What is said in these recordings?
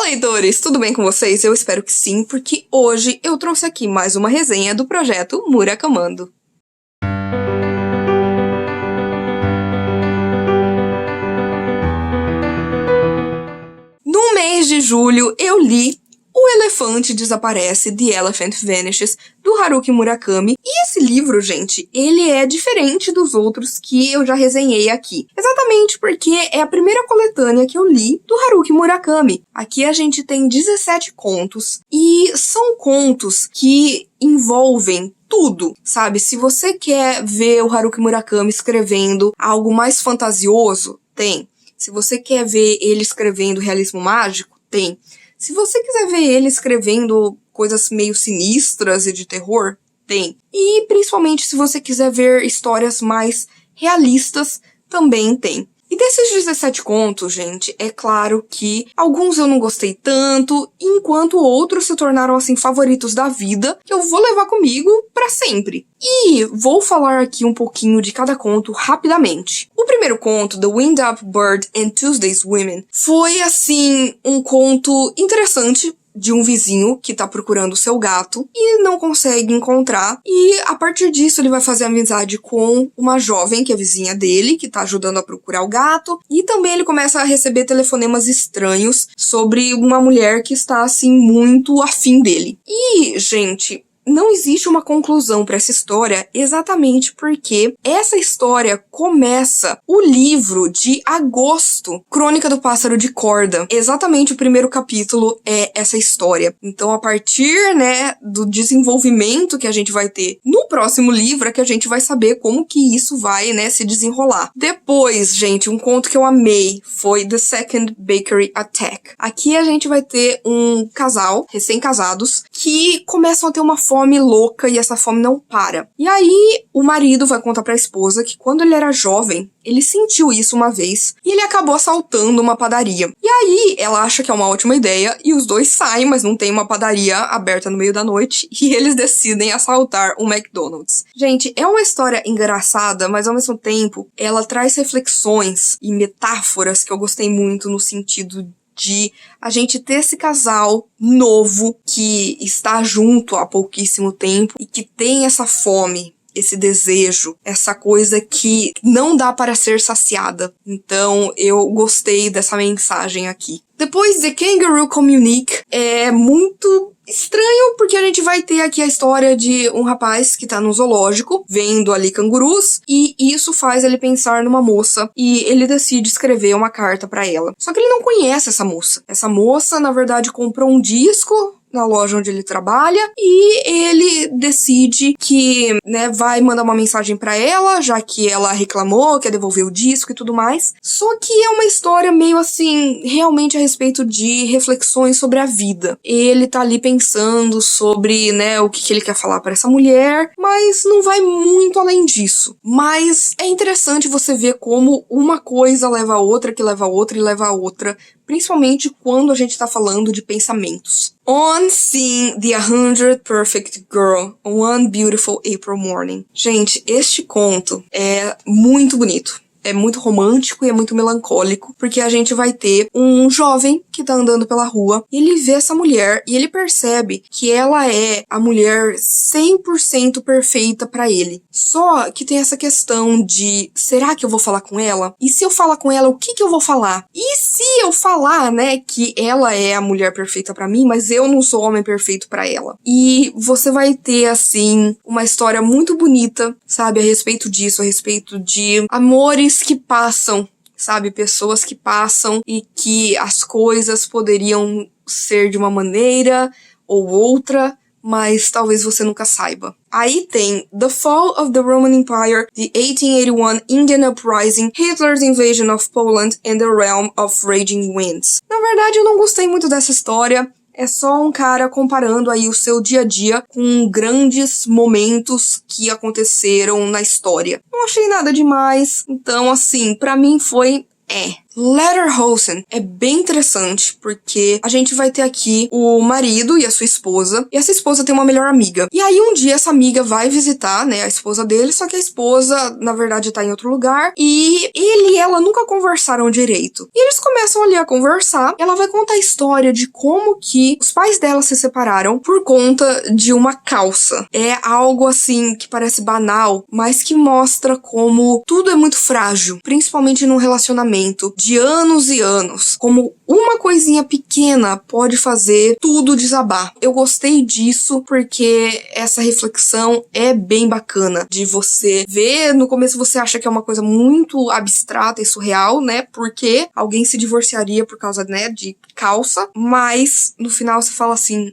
leitores, tudo bem com vocês? Eu espero que sim, porque hoje eu trouxe aqui mais uma resenha do projeto Murakamando. No mês de julho eu li O Elefante Desaparece, The Elephant Vanishes, do Haruki Murakami. E esse livro, gente, ele é diferente dos outros que eu já resenhei aqui. Exatamente porque é a primeira coletânea que eu li do Haruki Murakami. Aqui a gente tem 17 contos, e são contos que envolvem tudo, sabe? Se você quer ver o Haruki Murakami escrevendo algo mais fantasioso, tem. Se você quer ver ele escrevendo realismo mágico, tem. Se você quiser ver ele escrevendo coisas meio sinistras e de terror, tem. E principalmente se você quiser ver histórias mais realistas, também tem. E desses 17 contos, gente, é claro que alguns eu não gostei tanto, enquanto outros se tornaram, assim, favoritos da vida, que eu vou levar comigo pra sempre. E vou falar aqui um pouquinho de cada conto rapidamente. O primeiro conto, The Wind Up Bird and Tuesday's Women, foi, assim, um conto interessante, de um vizinho que tá procurando seu gato e não consegue encontrar, e a partir disso ele vai fazer amizade com uma jovem que é vizinha dele, que tá ajudando a procurar o gato, e também ele começa a receber telefonemas estranhos sobre uma mulher que está, assim, muito afim dele. E, gente, não existe uma conclusão para essa história exatamente porque essa história começa o livro de agosto, Crônica do Pássaro de Corda. Exatamente o primeiro capítulo é essa história. Então, a partir, do desenvolvimento que a gente vai ter no próximo livro é que a gente vai saber como que isso vai, se desenrolar. Depois, gente, um conto que eu amei foi The Second Bakery Attack. Aqui a gente vai ter um casal, recém-casados, que começam a ter uma fome louca e essa fome não para. E aí o marido vai contar pra esposa que quando ele era jovem, ele sentiu isso uma vez e ele acabou assaltando uma padaria. E aí ela acha que é uma ótima ideia e os dois saem, mas não tem uma padaria aberta no meio da noite e eles decidem assaltar um McDonald's. Gente, é uma história engraçada, mas ao mesmo tempo ela traz reflexões e metáforas que eu gostei muito no sentido de a gente ter esse casal novo que está junto há pouquíssimo tempo e que tem essa fome, esse desejo, essa coisa que não dá para ser saciada. Então eu gostei dessa mensagem aqui. Depois, The Kangaroo Communique é muito estranho, porque a gente vai ter aqui a história de um rapaz que tá no zoológico, vendo ali cangurus, e isso faz ele pensar numa moça, e ele decide escrever uma carta pra ela. Só que ele não conhece essa moça. Essa moça, na verdade, comprou um disco na loja onde ele trabalha, e ele decide que, vai mandar uma mensagem pra ela, já que ela reclamou, quer devolver o disco e tudo mais. Só que é uma história meio assim, realmente a respeito de reflexões sobre a vida. Ele tá ali pensando sobre, o que ele quer falar pra essa mulher, mas não vai muito além disso. Mas é interessante você ver como uma coisa leva a outra, que leva a outra e leva a outra, principalmente quando a gente tá falando de pensamentos. On Seeing the 100 Perfect Girl, One Beautiful April Morning. Gente, este conto é muito bonito. É muito romântico e é muito melancólico, porque a gente vai ter um jovem que tá andando pela rua, e ele vê essa mulher e ele percebe que ela é a mulher 100% perfeita pra ele. Só que tem essa questão de, será que eu vou falar com ela? E se eu falar com ela, o que eu vou falar? E se eu falar, que ela é a mulher perfeita pra mim, mas eu não sou o homem perfeito pra ela? E você vai ter, assim, uma história muito bonita, sabe, a respeito disso, a respeito de amores que passam, sabe? Pessoas que passam e que as coisas poderiam ser de uma maneira ou outra, mas talvez você nunca saiba. Aí tem The Fall of the Roman Empire, The 1881 Indian Uprising, Hitler's Invasion of Poland and the Realm of Raging Winds. Na verdade, eu não gostei muito dessa história. É só um cara comparando aí o seu dia a dia com grandes momentos que aconteceram na história. Não achei nada demais, então assim, pra mim foi Lederhosen é bem interessante, porque a gente vai ter aqui o marido e a sua esposa, e essa esposa tem uma melhor amiga. E aí um dia essa amiga vai visitar, né, a esposa dele, só que a esposa, na verdade, tá em outro lugar, e ele e ela nunca conversaram direito. E eles começam ali a conversar, e ela vai contar a história de como que os pais dela se separaram por conta de uma calça. É algo assim que parece banal, mas que mostra como tudo é muito frágil, principalmente num relacionamento de anos e anos, como uma coisinha pequena pode fazer tudo desabar. Eu gostei disso porque essa reflexão é bem bacana de você ver. No começo você acha que é uma coisa muito abstrata e surreal, né? Porque alguém se divorciaria por causa, né, de calça, mas no final você fala assim,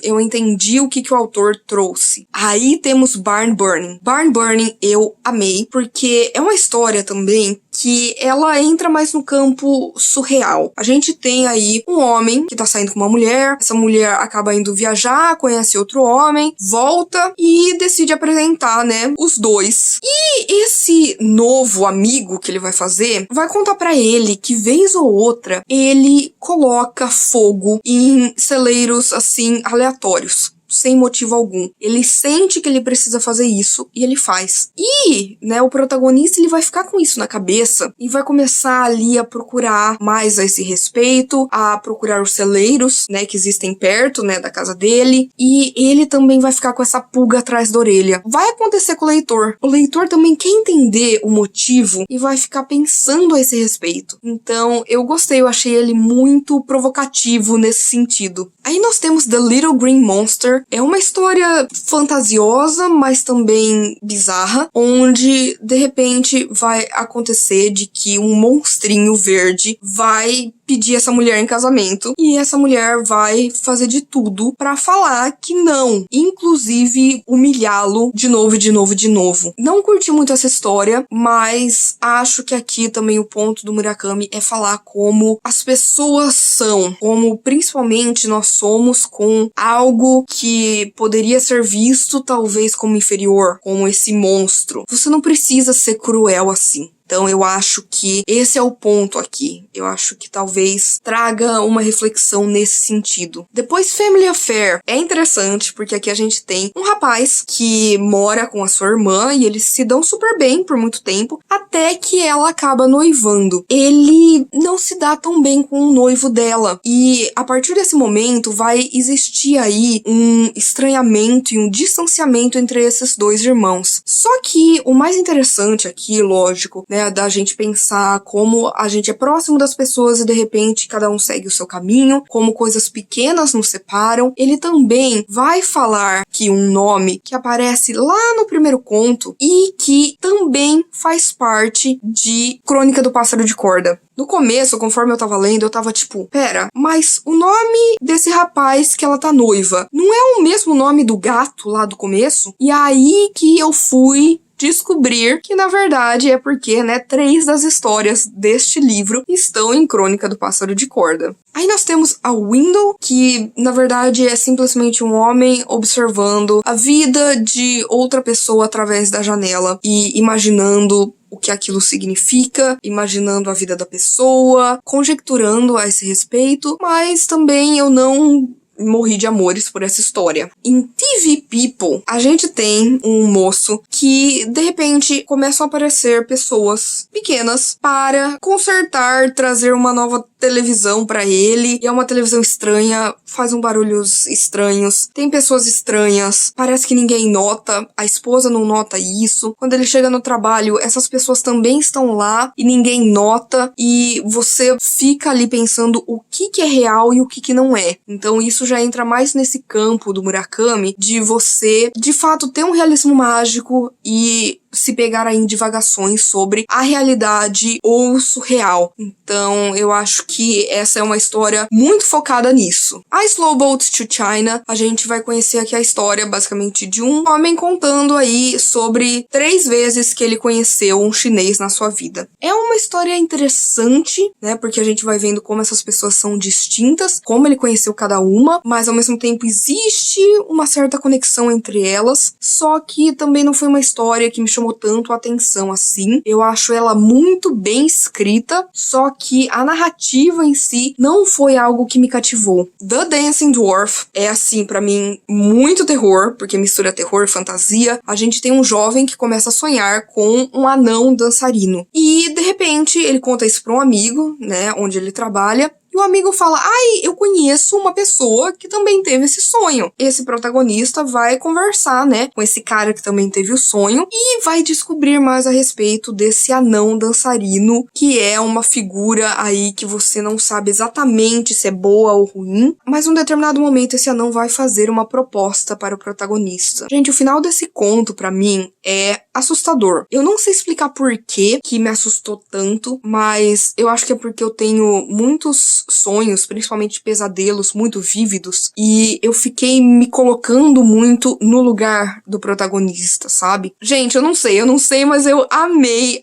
eu entendi o que o autor trouxe. Aí temos Barn Burning. Barn Burning eu amei, porque é uma história também que ela entra mais no campo surreal. A gente tem aí um homem que tá saindo com uma mulher, essa mulher acaba indo viajar, conhece outro homem, volta e decide apresentar, né, os dois. E esse novo amigo que ele vai fazer, vai contar pra ele que vez ou outra ele coloca fogo em celeiros, assim, aleatórios. Sem motivo algum. Ele sente que ele precisa fazer isso e ele faz. E, né, o protagonista ele vai ficar com isso na cabeça e vai começar ali a procurar mais a esse respeito, a procurar os celeiros, né, que existem perto, né, da casa dele, e ele também vai ficar com essa pulga atrás da orelha. Vai acontecer com o leitor. O leitor também quer entender o motivo e vai ficar pensando a esse respeito. Então, eu gostei, eu achei ele muito provocativo nesse sentido. Aí nós temos The Little Green Monster. É uma história fantasiosa, mas também bizarra, onde de repente vai acontecer de que um monstrinho verde vai pedir essa mulher em casamento e essa mulher vai fazer de tudo pra falar que não, inclusive humilhá-lo de novo e de novo e de novo. Não curti muito essa história, mas acho que aqui também o ponto do Murakami é falar como as pessoas são, como principalmente nós somos com algo que poderia ser visto talvez como inferior, como esse monstro. Você não precisa ser cruel assim. Então eu acho que esse é o ponto aqui. Eu acho que talvez traga uma reflexão nesse sentido. Depois Family Affair. É interessante porque aqui a gente tem um rapaz que mora com a sua irmã e eles se dão super bem por muito tempo, até que ela acaba noivando. Ele não se dá tão bem com o noivo dela. E a partir desse momento vai existir aí um estranhamento e um distanciamento entre esses dois irmãos. Só que o mais interessante aqui, lógico, né, da gente pensar como a gente é próximo das pessoas e de repente cada um segue o seu caminho, como coisas pequenas nos separam. Ele também vai falar que um nome que aparece lá no primeiro conto e que também faz parte de Crônica do Pássaro de Corda. No começo, conforme eu tava lendo, eu tava tipo, pera, mas o nome desse rapaz que ela tá noiva não é o mesmo nome do gato lá do começo? E aí que eu fui descobrir que, na verdade, é porque, né, 3 das histórias deste livro estão em Crônica do Pássaro de Corda. Aí nós temos a Window, que, na verdade, é simplesmente um homem observando a vida de outra pessoa através da janela e imaginando o que aquilo significa, imaginando a vida da pessoa, conjecturando a esse respeito, mas também eu não morri de amores por essa história. Em TV People, a gente tem um moço que, de repente, começam a aparecer pessoas pequenas para consertar, trazer uma nova televisão pra ele. E é uma televisão estranha, faz barulhos estranhos, tem pessoas estranhas, parece que ninguém nota, a esposa não nota isso. Quando ele chega no trabalho, essas pessoas também estão lá e ninguém nota, e você fica ali pensando o que é real e o que não é. Então isso já entra mais nesse campo do Murakami de você, de fato, ter um realismo mágico e se pegar aí em divagações sobre a realidade ou o surreal. Então, eu acho que essa é uma história muito focada nisso. A Slow Boat to China, a gente vai conhecer aqui a história, basicamente, de um homem contando aí sobre 3 vezes que ele conheceu um chinês na sua vida. É uma história interessante, né, porque a gente vai vendo como essas pessoas são distintas, como ele conheceu cada uma, mas ao mesmo tempo existe uma certa conexão entre elas, só que também não foi uma história que me chamou tanto a atenção assim. Eu acho ela muito bem escrita, só que a narrativa em si não foi algo que me cativou. The Dancing Dwarf é, assim, pra mim, muito terror, porque mistura terror e fantasia. A gente tem um jovem que começa a sonhar com um anão dançarino. E, de repente, ele conta isso pra um amigo, né, onde ele trabalha. E o amigo fala, ai, eu conheço uma pessoa que também teve esse sonho. Esse protagonista vai conversar, né, com esse cara que também teve o sonho e vai descobrir mais a respeito desse anão dançarino, que é uma figura aí que você não sabe exatamente se é boa ou ruim, mas em um determinado momento esse anão vai fazer uma proposta para o protagonista. Gente, o final desse conto, pra mim, é assustador. Eu não sei explicar por que me assustou tanto, mas eu acho que é porque eu tenho muitos sonhos, principalmente pesadelos muito vívidos, e eu fiquei me colocando muito no lugar do protagonista, sabe? Gente, eu não sei, mas eu amei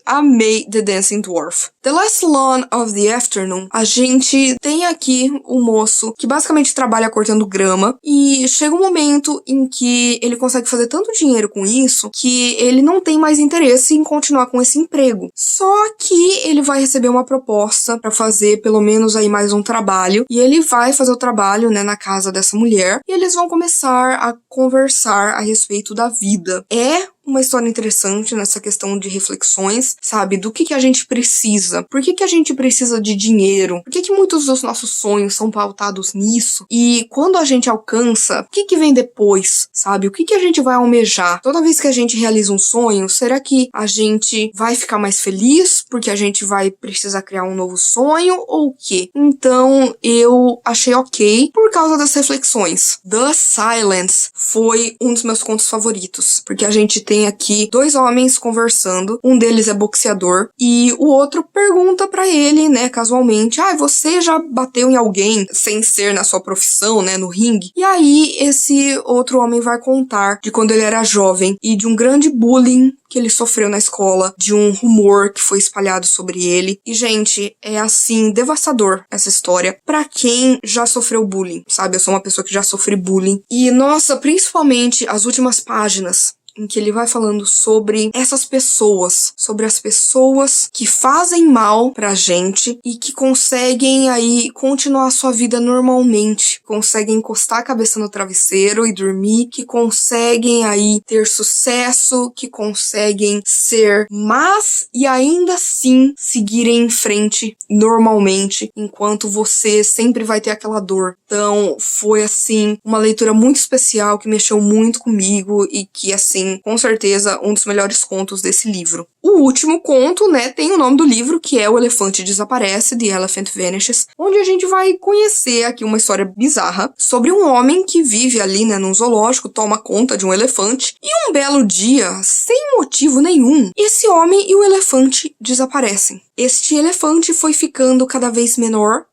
The Dancing Dwarf. The Last Lawn of the Afternoon, a gente tem aqui um moço que basicamente trabalha cortando grama, e chega um momento em que ele consegue fazer tanto dinheiro com isso que ele não tem mais interesse em continuar com esse emprego. Só que ele vai receber uma proposta pra fazer pelo menos aí mais um trabalho, e ele vai fazer o trabalho, né, na casa dessa mulher, e eles vão começar a conversar a respeito da vida. É uma história interessante nessa questão de reflexões, sabe? Do que a gente precisa. Por que a gente precisa de dinheiro? Por que muitos dos nossos sonhos são pautados nisso? E quando a gente alcança, o que vem depois, sabe? O que a gente vai almejar? Toda vez que a gente realiza um sonho, será que a gente vai ficar mais feliz porque a gente vai precisar criar um novo sonho ou o quê? Então, eu achei ok por causa das reflexões. The Silence foi um dos meus contos favoritos, porque a gente tem aqui dois homens conversando, um deles é boxeador e o outro pergunta pra ele, né, casualmente, você já bateu em alguém sem ser na sua profissão, né, no ringue? E aí esse outro homem vai contar de quando ele era jovem e de um grande bullying que ele sofreu na escola, de um rumor que foi espalhado sobre ele. E, gente, é assim, devastador essa história pra quem já sofreu bullying, sabe? Eu sou uma pessoa que já sofri bullying. E, nossa, principalmente as últimas páginas em que ele vai falando sobre essas pessoas, sobre as pessoas que fazem mal pra gente e que conseguem aí continuar a sua vida normalmente, conseguem encostar a cabeça no travesseiro e dormir, que conseguem aí ter sucesso, que conseguem ser más e ainda assim seguirem em frente normalmente, enquanto você sempre vai ter aquela dor. Então, foi assim, uma leitura muito especial que mexeu muito comigo e que, assim, com certeza, um dos melhores contos desse livro. O último conto, né, tem o nome do livro, que é O Elefante Desaparece, The Elephant Vanishes, onde a gente vai conhecer aqui uma história bizarra sobre um homem que vive ali, né, num zoológico, toma conta de um elefante, e um belo dia, sem motivo nenhum, esse homem e o elefante desaparecem. Este elefante foi ficando cada vez menor,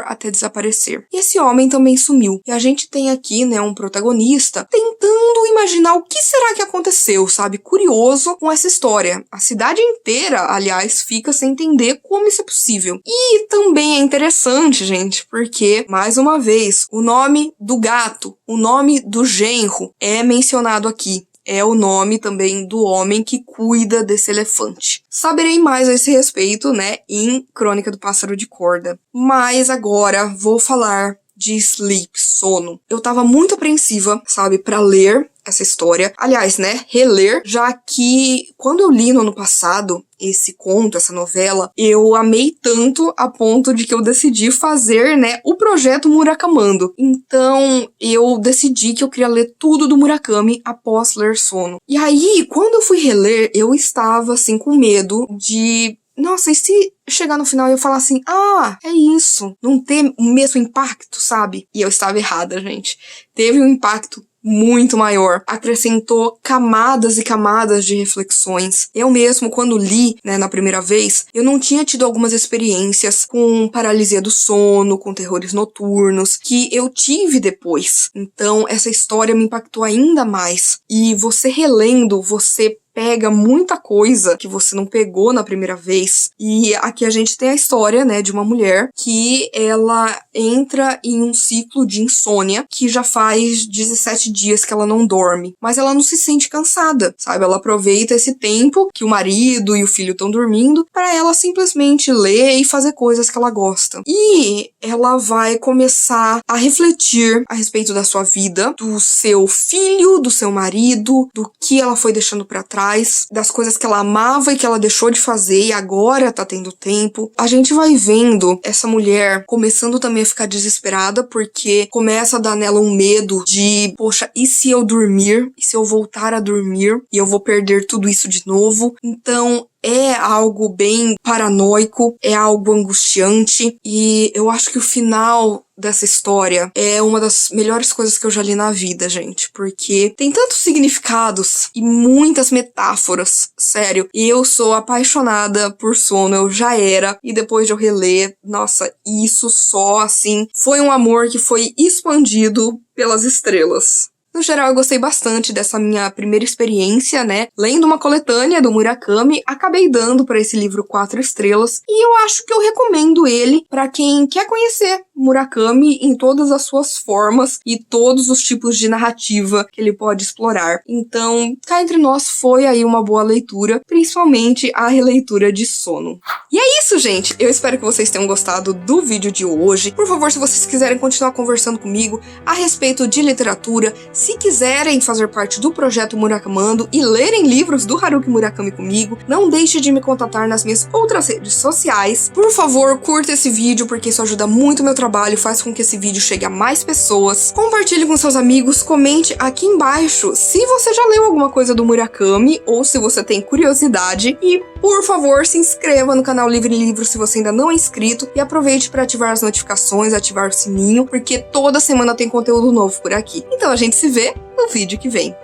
até desaparecer. E esse homem também sumiu. E a gente tem aqui, né, um protagonista tentando imaginar o que será que aconteceu, sabe? Curioso com essa história. A cidade inteira, aliás, fica sem entender como isso é possível. E também é interessante, gente, porque, mais uma vez, o nome do gato, o nome do genro é mencionado aqui. É o nome também do homem que cuida desse elefante. Saberei mais a esse respeito, né, em Crônica do Pássaro de Corda. Mas agora vou falar de Sleep, sono. Eu tava muito apreensiva, sabe, pra ler essa história. Aliás, né, reler, já que quando eu li no ano passado esse conto, essa novela, eu amei tanto a ponto de que eu decidi fazer, né, o projeto Murakamando. Então, eu decidi que eu queria ler tudo do Murakami após ler Sono. E aí, quando eu fui reler, eu estava, assim, com medo de... Nossa, e se chegar no final e eu falar assim, é isso, não ter o mesmo impacto, sabe? E eu estava errada, gente. Teve um impacto muito maior, acrescentou camadas e camadas de reflexões. Eu mesmo, quando li, né, na primeira vez, eu não tinha tido algumas experiências com paralisia do sono, com terrores noturnos, que eu tive depois. Então, essa história me impactou ainda mais. E você relendo, você pega muita coisa que você não pegou na primeira vez. E aqui a gente tem a história, né, de uma mulher que ela entra em um ciclo de insônia que já faz 17 dias que ela não dorme. Mas ela não se sente cansada, sabe? Ela aproveita esse tempo que o marido e o filho estão dormindo para ela simplesmente ler e fazer coisas que ela gosta. E ela vai começar a refletir a respeito da sua vida, do seu filho, do seu marido, do que ela foi deixando para trás, das coisas que ela amava e que ela deixou de fazer e agora tá tendo tempo. A gente vai vendo essa mulher começando também a ficar desesperada porque começa a dar nela um medo de, poxa, e se eu dormir? E se eu voltar a dormir? E eu vou perder tudo isso de novo? Então, é algo bem paranoico, é algo angustiante e eu acho que o final dessa história é uma das melhores coisas que eu já li na vida, gente, porque tem tantos significados e muitas metáforas, sério. E eu sou apaixonada por sono, eu já era, e depois de eu reler, nossa, isso só, assim, foi um amor que foi expandido pelas estrelas. No geral, eu gostei bastante dessa minha primeira experiência, né? Lendo uma coletânea do Murakami, acabei dando para esse livro 4 estrelas e eu acho que eu recomendo ele para quem quer conhecer Murakami em todas as suas formas e todos os tipos de narrativa que ele pode explorar. Então, cá entre nós foi aí uma boa leitura, principalmente a releitura de Sono. E é isso, gente! Eu espero que vocês tenham gostado do vídeo de hoje. Por favor, se vocês quiserem continuar conversando comigo a respeito de literatura, se quiserem fazer parte do projeto Murakamando e lerem livros do Haruki Murakami comigo, não deixe de me contatar nas minhas outras redes sociais. Por favor, curta esse vídeo porque isso ajuda muito o meu trabalho, faz com que esse vídeo chegue a mais pessoas. Compartilhe com seus amigos, comente aqui embaixo se você já leu alguma coisa do Murakami ou se você tem curiosidade e, por favor, se inscreva no canal Livre Livro se você ainda não é inscrito e aproveite para ativar as notificações, ativar o sininho, porque toda semana tem conteúdo novo por aqui. Então a gente se vê no vídeo que vem.